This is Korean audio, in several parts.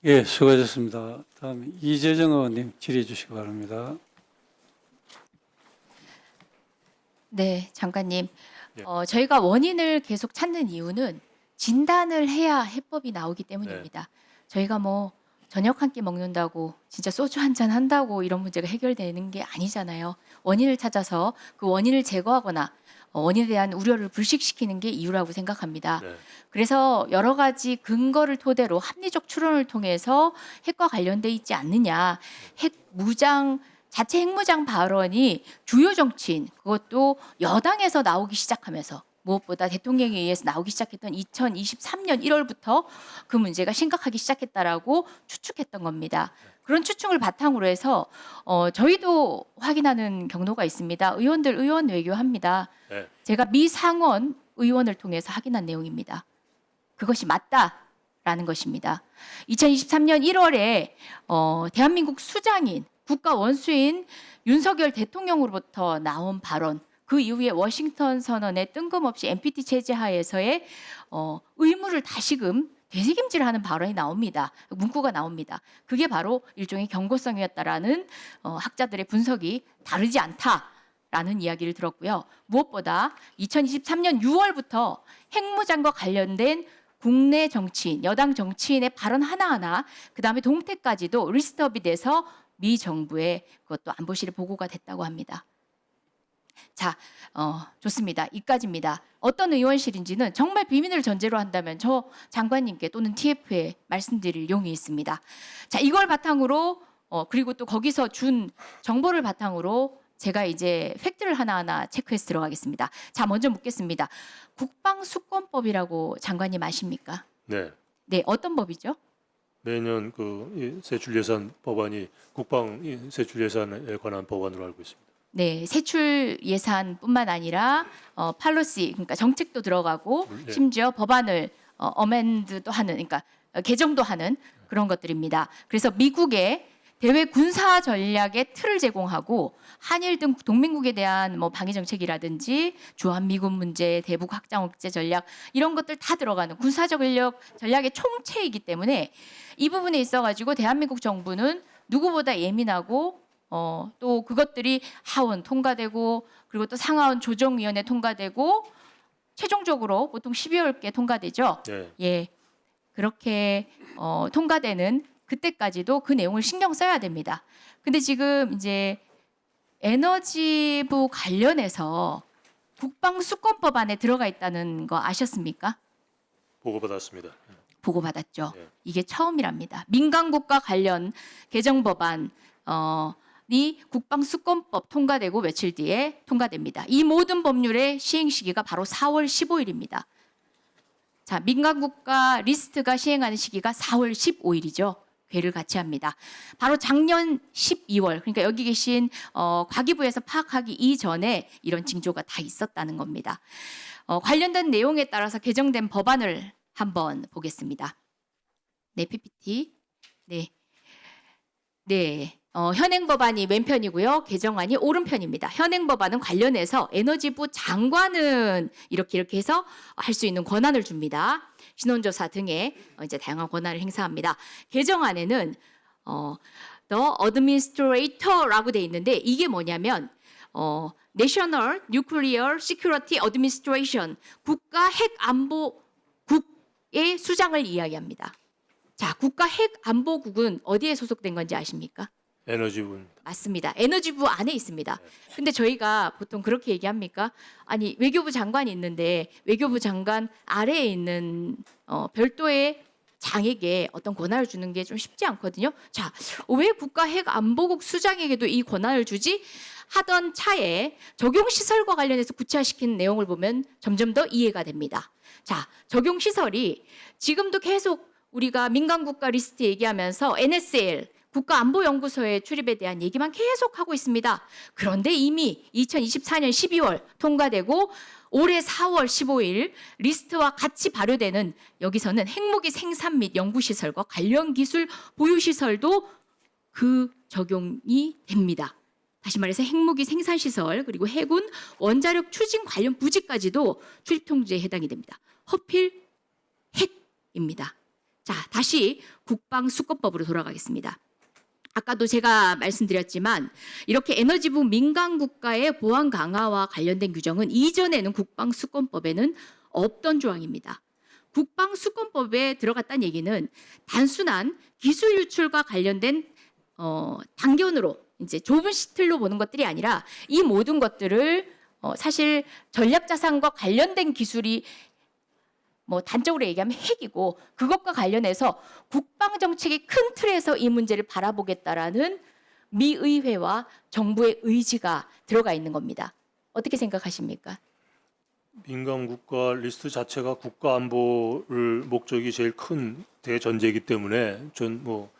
예, 수고하셨습니다. 다음 이재정 의원님 질의해 주시기 바랍니다. 네, 장관님. 예. 저희가 원인을 계속 찾는 이유는 진단을 해야 해법이 나오기 때문입니다. 저희가 뭐 저녁 한 끼 먹는다고 진짜 소주 한 잔 한다고 이런 문제가 해결되는 게 아니잖아요. 원인을 찾아서 그 원인을 제거하거나 원인에 대한 우려를 불식시키는 게 이유라고 생각합니다. 네. 그래서 여러 가지 근거를 토대로 합리적 추론을 통해서 핵과 관련돼 있지 않느냐. 자체 핵무장 발언이 주요 정치인 그것도 여당에서 나오기 시작하면서 무엇보다 대통령에 의해서 나오기 시작했던 2023년 1월부터 그 문제가 심각하기 시작했다라고 추측했던 겁니다. 그런 추측을 바탕으로 해서 저희도 확인하는 경로가 있습니다. 의원들 의원 외교합니다. 네. 제가 미 상원 의원을 통해서 확인한 내용입니다. 그것이 맞다라는 것입니다. 2023년 1월에 대한민국 수장인 국가 원수인 윤석열 대통령으로부터 나온 발언, 그 이후에 워싱턴 선언의 뜬금없이 NPT 체제 하에서의 의무를 다시금 되새김질하는 발언이 나옵니다. 문구가 나옵니다. 그게 바로 일종의 경고성이었다라는 학자들의 분석이 다르지 않다라는 이야기를 들었고요. 무엇보다 2023년 6월부터 핵무장과 관련된 국내 정치인, 여당 정치인의 발언 하나하나, 그다음에 동태까지도 리스트업이 돼서 미 정부에 그것도 안보실에 보고가 됐다고 합니다. 자, 좋습니다. 이까지입니다. 어떤 의원실인지는 정말 비밀을 전제로 한다면 저 장관님께 또는 TF에 말씀드릴 용이 있습니다. 자, 이걸 바탕으로 그리고 또 거기서 준 정보를 바탕으로 제가 이제 팩트를 하나하나 체크해서 들어가겠습니다. 자, 먼저 묻겠습니다. 국방수권법이라고 장관님 아십니까? 네. 네, 어떤 법이죠? 매년 그 세출 예산 법안이 국방 세출 예산에 관한 법안으로 알고 있습니다. 네, 세출 예산뿐만 아니라 팔로시, 그러니까 정책도 들어가고 예. 심지어 법안을 어멘드도 하는, 그러니까 개정도 하는 그런 것들입니다. 그래서 미국의 대외 군사 전략의 틀을 제공하고 한일 등 동맹국에 대한 뭐 방위 정책이라든지 주한미군 문제, 대북 확장 억제 전략 이런 것들 다 들어가는 군사적 전략의 총체이기 때문에 이 부분에 있어가지고 대한민국 정부는 누구보다 예민하고 또 그것들이 하원 통과되고 그리고 또 상하원 조정위원회 통과되고 최종적으로 보통 12월께 통과되죠. 네. 예, 그렇게 통과되는 그때까지도 그 내용을 신경 써야 됩니다. 근데 지금 이제 에너지부 관련해서 국방수권법 안에 들어가 있다는 거 아셨습니까? 보고받았습니다. 보고받았죠. 네. 이게 처음이랍니다. 민간국가 관련 개정 법안이 국방수권법 통과되고 며칠 뒤에 통과됩니다. 이 모든 법률의 시행 시기가 바로 4월 15일입니다. 자, 민간국가 리스트가 시행하는 시기가 4월 15일이죠. 괴를 같이 합니다. 바로 작년 12월, 그러니까 여기 계신 과기부에서 파악하기 이전에 이런 징조가 다 있었다는 겁니다. 관련된 내용에 따라서 개정된 법안을 한번 보겠습니다. 네, PPT. 네. 네. 현행 법안이 왼편이고요. 개정안이 오른편입니다. 현행 법안은 관련해서 에너지부 장관은 이렇게 해서 할 수 있는 권한을 줍니다. 신원조사 등의 이제 다양한 권한을 행사합니다. 개정안에는 The Administrator라고 돼 있는데 이게 뭐냐면 National Nuclear Security Administration 국가 핵안보국의 수장을 이야기합니다. 자, 국가 핵안보국은 어디에 소속된 건지 아십니까? 에너지분. 맞습니다. 에너지부 안에 있습니다. 근데 저희가 보통 그렇게 얘기합니까? 아니, 외교부 장관이 있는데 외교부 장관 아래에 있는 별도의 장에게 어떤 권한을 주는 게 좀 쉽지 않거든요. 자, 왜 국가 핵안보국 수장에게도 이 권한을 주지? 하던 차에 적용시설과 관련해서 구체화시킨 내용을 보면 점점 더 이해가 됩니다. 자, 적용시설이 지금도 계속 우리가 민간국가 리스트 얘기하면서 NSL, 국가안보연구소의 출입에 대한 얘기만 계속 하고 있습니다. 그런데 이미 2024년 12월 통과되고 올해 4월 15일 리스트와 같이 발효되는 여기서는 핵무기 생산 및 연구시설과 관련 기술 보유시설도 그 적용이 됩니다. 다시 말해서 핵무기 생산시설 그리고 해군 원자력 추진 관련 부지까지도 출입통제에 해당이 됩니다. 허필 핵입니다. 자, 다시 국방수권법으로 돌아가겠습니다. 아까도 제가 말씀드렸지만 이렇게 에너지부 민간 국가의 보안 강화와 관련된 규정은 이전에는 국방수권법에는 없던 조항입니다. 국방수권법에 들어갔다는 얘기는 단순한 기술 유출과 관련된 단견으로 이제 좁은 시틀로 보는 것들이 아니라 이 모든 것들을 사실 전략자산과 관련된 기술이 뭐 단적으로 얘기하면 핵이고 그것과 관련해서 국방 정책의 큰 틀에서 이 문제를 바라보겠다라는 미 의회와 정부의 의지가 들어가 있는 겁니다. 어떻게 생각하십니까? 민간 국가 리스트 자체가 국가 안보를 목적이 제일 큰 대전제이기 때문에 전 뭐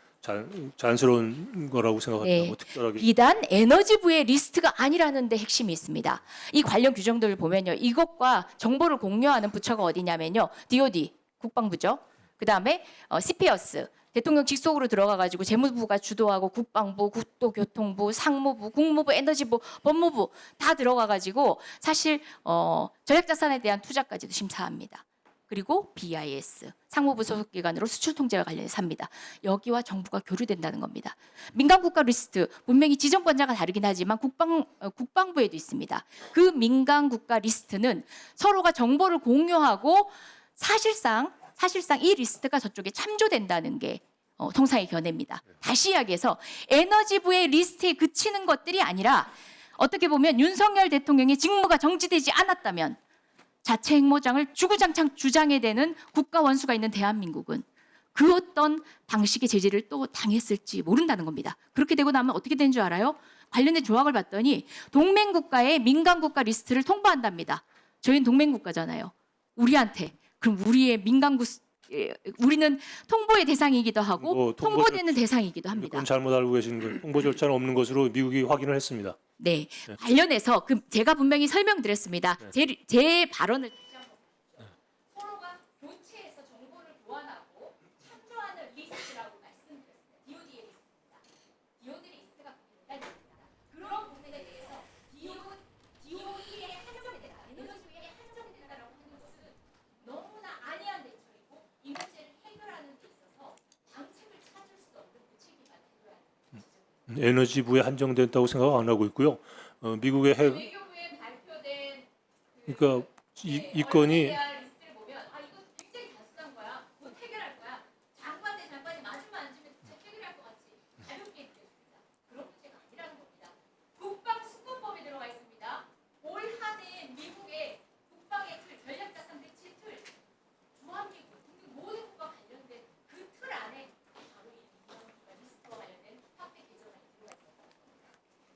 자연스러운 거라고 생각합니다. 네. 뭐 특별하게 비단 에너지부의 리스트가 아니라는 데 핵심이 있습니다. 이 관련 규정들을 보면요. 이것과 정보를 공유하는 부처가 어디냐면요. DOD, 국방부죠. 그다음에 CPS, 대통령 직속으로 들어가가지고 재무부가 주도하고 국방부, 국토교통부, 상무부, 국무부, 에너지부, 법무부 다 들어가가지고 사실 전략자산에 대한 투자까지도 심사합니다. 그리고 BIS, 상무부 소속 기관으로 수출 통제와 관련해서 합니다. 여기와 정부가 교류된다는 겁니다. 민간 국가 리스트 분명히 지정권자가 다르긴 하지만 국방부에도 있습니다. 그 민간 국가 리스트는 서로가 정보를 공유하고 사실상 이 리스트가 저쪽에 참조된다는 게 통상의 견해입니다. 다시 이야기해서 에너지부의 리스트에 그치는 것들이 아니라 어떻게 보면 윤석열 대통령의 직무가 정지되지 않았다면 자체 핵무장을 주구장창 주장해야 되는 국가 원수가 있는 대한민국은 그 어떤 방식의 제재를 또 당했을지 모른다는 겁니다. 그렇게 되고 나면 어떻게 되는 줄 알아요? 관련된 조항을 봤더니 동맹국가의 민간국가 리스트를 통보한답니다. 저희는 동맹국가잖아요. 우리한테. 그럼 우리의 우리는 통보의 대상이기도 하고 뭐 통보되는 대상이기도 합니다. 그건 잘못 알고 계신 거예요. 홍보 절차는 없는 것으로 미국이 확인을 했습니다. 네, 관련해서 제가 분명히 설명드렸습니다. 제 발언을 서로가 교체해서 정보를 교환하고 참조하는 리스트라고 말씀드렸습니다. DOD의 리스트입니다. DOD 리스트가 있다는 얘기입니다. 그런 부분에 대해서 DOD의 한정이 된다, 에너지부의 한정이 된다라고 하는 것은 너무나 안이한 대처이고 이 문제를 해결하는 데 있어서 방책을 찾을 수 없는 무책임한 태도라는 지적입니다. 에너지부에 한정됐다고 생각 안 하고 있고요. 미국의 핵 외교부에 발표된 그러니까 이 건이 리스트를 보면 이거 굉장히 단순한 거야. 곧 해결할 거야. 장관 대 장관이 마주만 앉으면 해결할 것 같이 가볍게 느껴집니다. 그런 문제가 아니라는 겁니다. 국방수권법에 들어가 있습니다. 올 한해 미국의 국방의 틀, 전략자산 배치 틀, 주한미군 등등 모든 국가 관련된 그 틀 안에 바로 이 민간국가 리스트와 관련된 확대 개정안이 들어가 있습니다.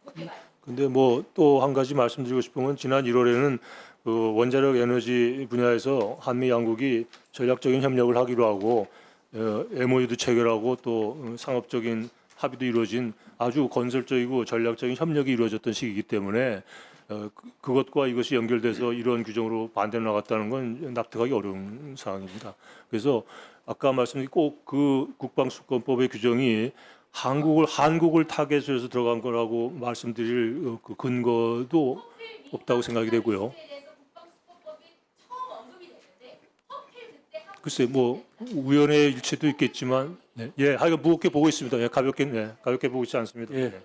그렇게 봐요. 근데 뭐 또 한 가지 말씀드리고 싶은 건 지난 1월에는 그 원자력 에너지 분야에서 한미 양국이 전략적인 협력을 하기로 하고 MOU도 체결하고 또 상업적인 합의도 이루어진 아주 건설적이고 전략적인 협력이 이루어졌던 시기이기 때문에 그것과 이것이 연결돼서 이런 규정으로 반대로 나갔다는 건 납득하기 어려운 상황입니다. 그래서 아까 말씀드린 꼭 그 국방수권법의 규정이 한국을 타겟해서 들어간 거라고 말씀드릴 그 근거도 없다고 생각이 되고요. 글쎄 뭐 우연의 일치도 있겠지만 네. 하여간 무겁게 보고 있습니다. 가볍게 보고 있지 않습니다. 예. 네.